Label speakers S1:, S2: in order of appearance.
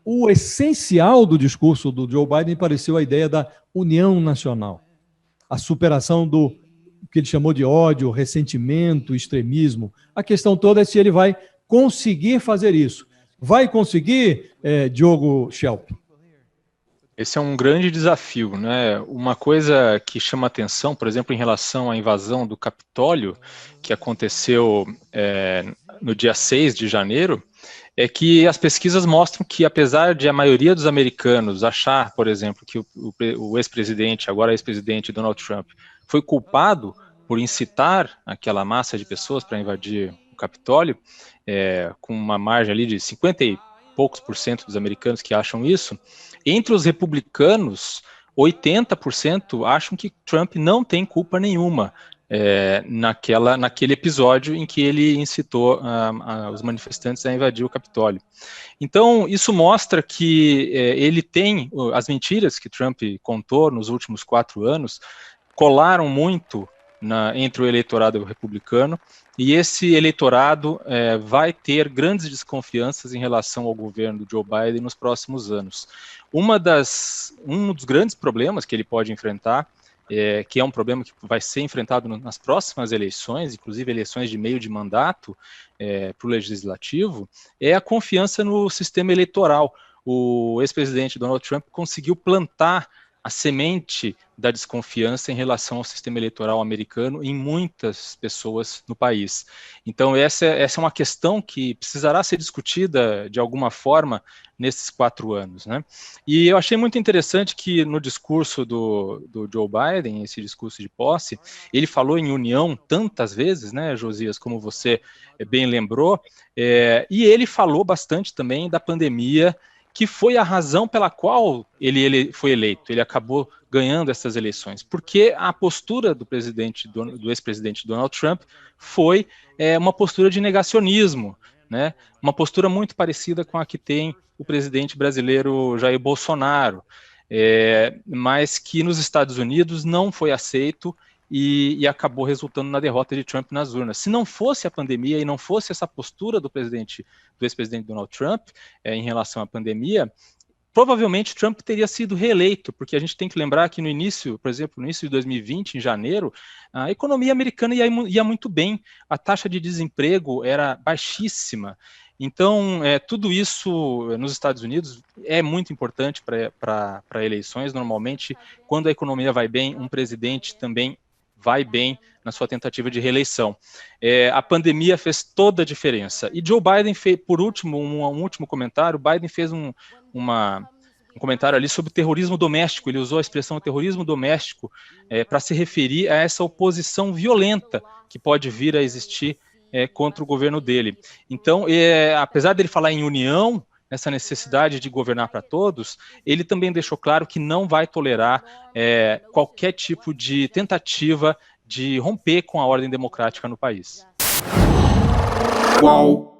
S1: o essencial do discurso do Joe Biden pareceu a ideia da união nacional, a superação do que ele chamou de ódio, ressentimento, extremismo. A questão toda é se ele vai conseguir fazer isso. Vai conseguir, Diogo Schelp?
S2: Esse é um grande desafio, né? Uma coisa que chama atenção, por exemplo, em relação à invasão do Capitólio, que aconteceu no dia 6 de janeiro, é que as pesquisas mostram que, apesar de a maioria dos americanos achar, por exemplo, que o ex-presidente, agora ex-presidente Donald Trump, foi culpado por incitar aquela massa de pessoas para invadir o Capitólio, com uma margem ali de 50 e poucos por cento dos americanos que acham isso, entre os republicanos, 80% acham que Trump não tem culpa nenhuma naquele episódio em que ele incitou os manifestantes a invadir o Capitólio. Então, isso mostra que ele tem as mentiras que Trump contou nos últimos 4 anos, colaram muito entre o eleitorado republicano, e esse eleitorado vai ter grandes desconfianças em relação ao governo do Joe Biden nos próximos anos. Um dos grandes problemas que ele pode enfrentar, que é um problema que vai ser enfrentado nas próximas eleições, inclusive eleições de meio de mandato para o legislativo, é a confiança no sistema eleitoral. O ex-presidente Donald Trump conseguiu plantar a semente da desconfiança em relação ao sistema eleitoral americano em muitas pessoas no país. Então, essa é uma questão que precisará ser discutida de alguma forma nesses 4 anos, né? E eu achei muito interessante que no discurso do Joe Biden, esse discurso de posse, ele falou em união tantas vezes, né, Josias, como você bem lembrou, e ele falou bastante também da pandemia, que foi a razão pela qual ele foi eleito. Ele acabou ganhando essas eleições, porque a postura do ex-presidente Donald Trump foi uma postura de negacionismo, né? Uma postura muito parecida com a que tem o presidente brasileiro Jair Bolsonaro, mas que nos Estados Unidos não foi aceito e acabou resultando na derrota de Trump nas urnas. Se não fosse a pandemia e não fosse essa postura do ex-presidente Donald Trump em relação à pandemia, provavelmente Trump teria sido reeleito, porque a gente tem que lembrar que no início, por exemplo, no início de 2020, em janeiro, a economia americana ia muito bem, a taxa de desemprego era baixíssima. Então, tudo isso nos Estados Unidos é muito importante para eleições. Normalmente, quando a economia vai bem, um presidente também vai bem na sua tentativa de reeleição. A pandemia fez toda a diferença. E Joe Biden fez, por último, um último comentário, Biden fez um comentário ali sobre terrorismo doméstico. Ele usou a expressão terrorismo doméstico para se referir a essa oposição violenta que pode vir a existir contra o governo dele. Então, apesar dele falar em união, essa necessidade de governar para todos, ele também deixou claro que não vai tolerar qualquer tipo de tentativa de romper com a ordem democrática no país.
S3: Qual